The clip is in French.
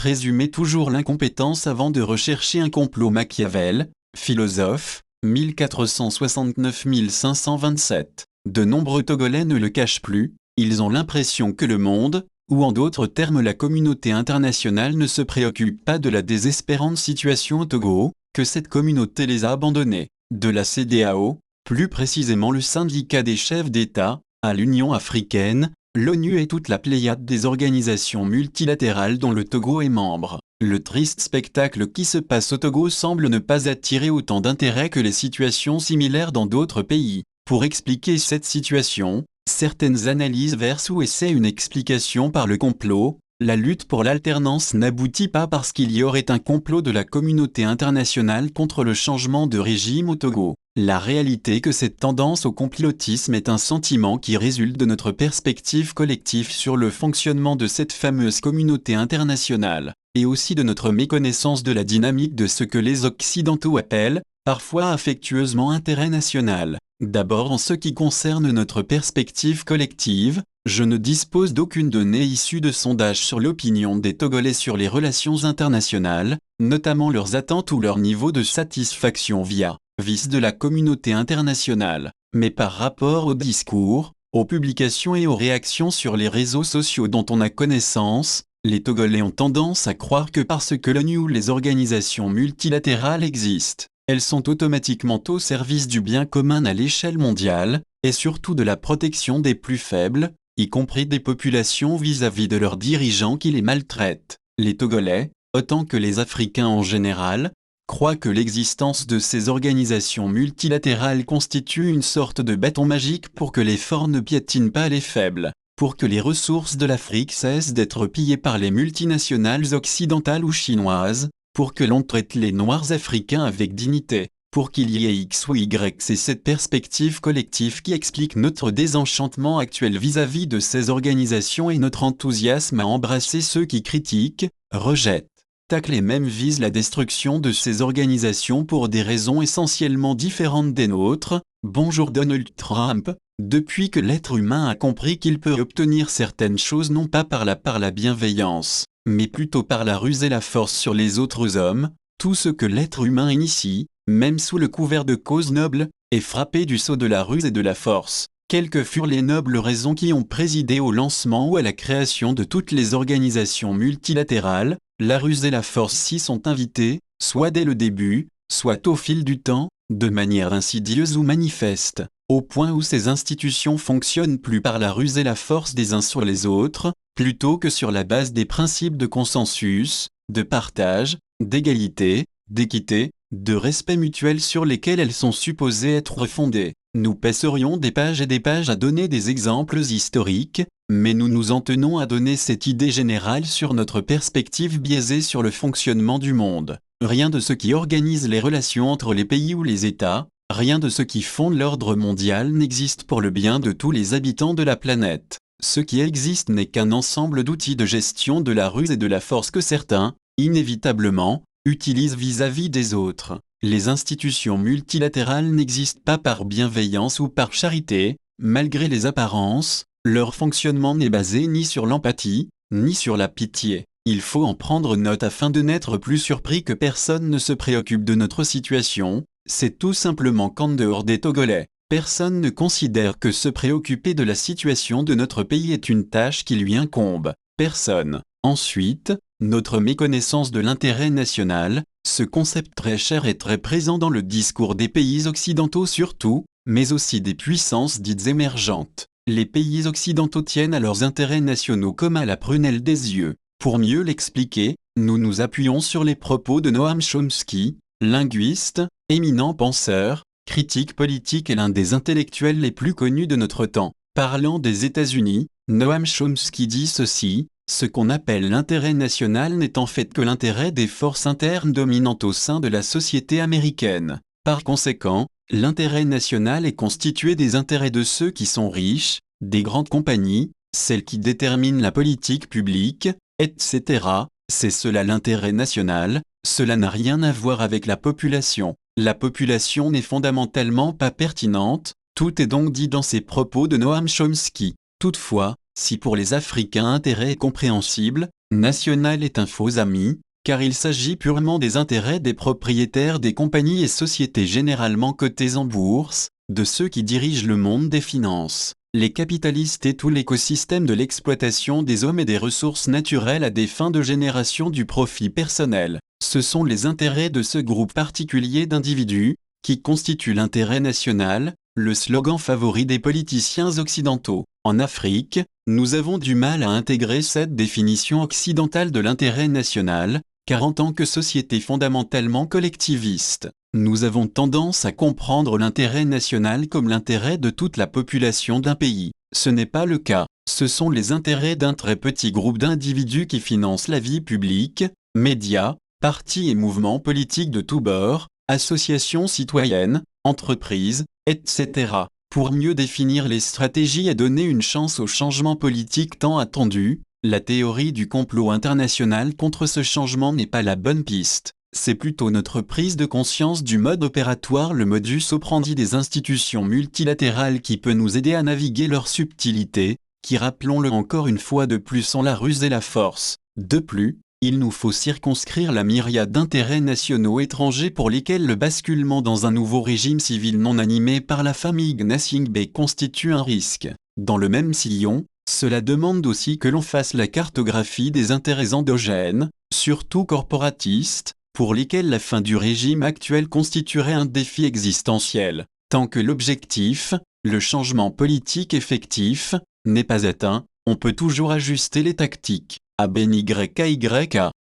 présumer toujours l'incompétence avant de rechercher un complot. Machiavel, philosophe, 1469-1527. De nombreux Togolais ne le cachent plus, ils ont l'impression que le monde, ou en d'autres termes la communauté internationale ne se préoccupe pas de la désespérante situation au Togo, que cette communauté les a abandonnés. De la CEDEAO, plus précisément le syndicat des chefs d'État, à l'Union africaine, l'ONU et toute la pléiade des organisations multilatérales dont le Togo est membre. Le triste spectacle qui se passe au Togo semble ne pas attirer autant d'intérêt que les situations similaires dans d'autres pays. Pour expliquer cette situation, certaines analyses versent ou essaient une explication par le complot. La lutte pour l'alternance n'aboutit pas parce qu'il y aurait un complot de la communauté internationale contre le changement de régime au Togo. La réalité est que cette tendance au complotisme est un sentiment qui résulte de notre perspective collective sur le fonctionnement de cette fameuse communauté internationale, et aussi de notre méconnaissance de la dynamique de ce que les Occidentaux appellent, parfois affectueusement, intérêt national. D'abord, en ce qui concerne notre perspective collective, je ne dispose d'aucune donnée issue de sondages sur l'opinion des Togolais sur les relations internationales, notamment leurs attentes ou leur niveau de satisfaction vis de la communauté internationale, mais par rapport aux discours, aux publications et aux réactions sur les réseaux sociaux dont on a connaissance, les Togolais ont tendance à croire que parce que l'ONU ou les organisations multilatérales existent, elles sont automatiquement au service du bien commun à l'échelle mondiale, et surtout de la protection des plus faibles, y compris des populations vis-à-vis de leurs dirigeants qui les maltraitent. Les Togolais, autant que les Africains en général, croient que l'existence de ces organisations multilatérales constitue une sorte de bâton magique pour que les forts ne piétinent pas les faibles, pour que les ressources de l'Afrique cessent d'être pillées par les multinationales occidentales ou chinoises, pour que l'on traite les Noirs africains avec dignité, pour qu'il y ait X ou Y. C'est cette perspective collective qui explique notre désenchantement actuel vis-à-vis de ces organisations et notre enthousiasme à embrasser ceux qui critiquent, rejettent, taclent et même visent la destruction de ces organisations pour des raisons essentiellement différentes des nôtres. Bonjour Donald Trump. Depuis que l'être humain a compris qu'il peut obtenir certaines choses non pas par la bienveillance, mais plutôt par la ruse et la force sur les autres hommes, tout ce que l'être humain initie, même sous le couvert de causes nobles, est frappé du sceau de la ruse et de la force. Quelles que furent les nobles raisons qui ont présidé au lancement ou à la création de toutes les organisations multilatérales, la ruse et la force s'y sont invitées, soit dès le début, soit au fil du temps, de manière insidieuse ou manifeste, au point où ces institutions fonctionnent plus par la ruse et la force des uns sur les autres, plutôt que sur la base des principes de consensus, de partage, d'égalité, d'équité, de respect mutuel sur lesquels elles sont supposées être fondées. Nous passerions des pages et des pages à donner des exemples historiques, mais nous nous en tenons à donner cette idée générale sur notre perspective biaisée sur le fonctionnement du monde. Rien de ce qui organise les relations entre les pays ou les États, rien de ce qui fonde l'ordre mondial n'existe pour le bien de tous les habitants de la planète. Ce qui existe n'est qu'un ensemble d'outils de gestion de la ruse et de la force que certains, inévitablement, utilisent vis-à-vis des autres. Les institutions multilatérales n'existent pas par bienveillance ou par charité, malgré les apparences, leur fonctionnement n'est basé ni sur l'empathie, ni sur la pitié. Il faut en prendre note afin de n'être plus surpris que personne ne se préoccupe de notre situation. C'est tout simplement qu'en dehors des Togolais, personne ne considère que se préoccuper de la situation de notre pays est une tâche qui lui incombe. Personne. Ensuite, notre méconnaissance de l'intérêt national, ce concept très cher et très présent dans le discours des pays occidentaux surtout, mais aussi des puissances dites émergentes. Les pays occidentaux tiennent à leurs intérêts nationaux comme à la prunelle des yeux. Pour mieux l'expliquer, nous nous appuyons sur les propos de Noam Chomsky, linguiste, éminent penseur, critique politique et l'un des intellectuels les plus connus de notre temps. Parlant des États-Unis, Noam Chomsky dit ceci: ce qu'on appelle l'intérêt national n'est en fait que l'intérêt des forces internes dominantes au sein de la société américaine. Par conséquent, l'intérêt national est constitué des intérêts de ceux qui sont riches, des grandes compagnies, celles qui déterminent la politique publique, etc. C'est cela l'intérêt national. Cela n'a rien à voir avec la population. La population n'est fondamentalement pas pertinente. Tout est donc dit dans ces propos de Noam Chomsky. Toutefois, Si pour les Africains intérêt est compréhensible, national est un faux ami, car il s'agit purement des intérêts des propriétaires des compagnies et sociétés généralement cotées en bourse, de ceux qui dirigent le monde des finances, les capitalistes et tout l'écosystème de l'exploitation des hommes et des ressources naturelles à des fins de génération du profit personnel. Ce sont les intérêts de ce groupe particulier d'individus, qui constituent l'intérêt national, le slogan favori des politiciens occidentaux. En Afrique, nous avons du mal à intégrer cette définition occidentale de l'intérêt national, car en tant que société fondamentalement collectiviste, nous avons tendance à comprendre l'intérêt national comme l'intérêt de toute la population d'un pays. Ce n'est pas le cas. Ce sont les intérêts d'un très petit groupe d'individus qui financent la vie publique, médias, partis et mouvements politiques de tous bords, associations citoyennes, entreprises, etc. Pour mieux définir les stratégies et donner une chance au changement politique tant attendu, la théorie du complot international contre ce changement n'est pas la bonne piste. C'est plutôt notre prise de conscience du mode opératoire, le modus operandi des institutions multilatérales qui peut nous aider à naviguer leurs subtilités, qui, rappelons-le encore une fois de plus, sont la ruse et la force. De plus, il nous faut circonscrire la myriade d'intérêts nationaux étrangers pour lesquels le basculement dans un nouveau régime civil non animé par la famille Gnassingbé constitue un risque. Dans le même sillon, cela demande aussi que l'on fasse la cartographie des intérêts endogènes, surtout corporatistes, pour lesquels la fin du régime actuel constituerait un défi existentiel. Tant que l'objectif, le changement politique effectif, n'est pas atteint, on peut toujours ajuster les tactiques. ABNYKYK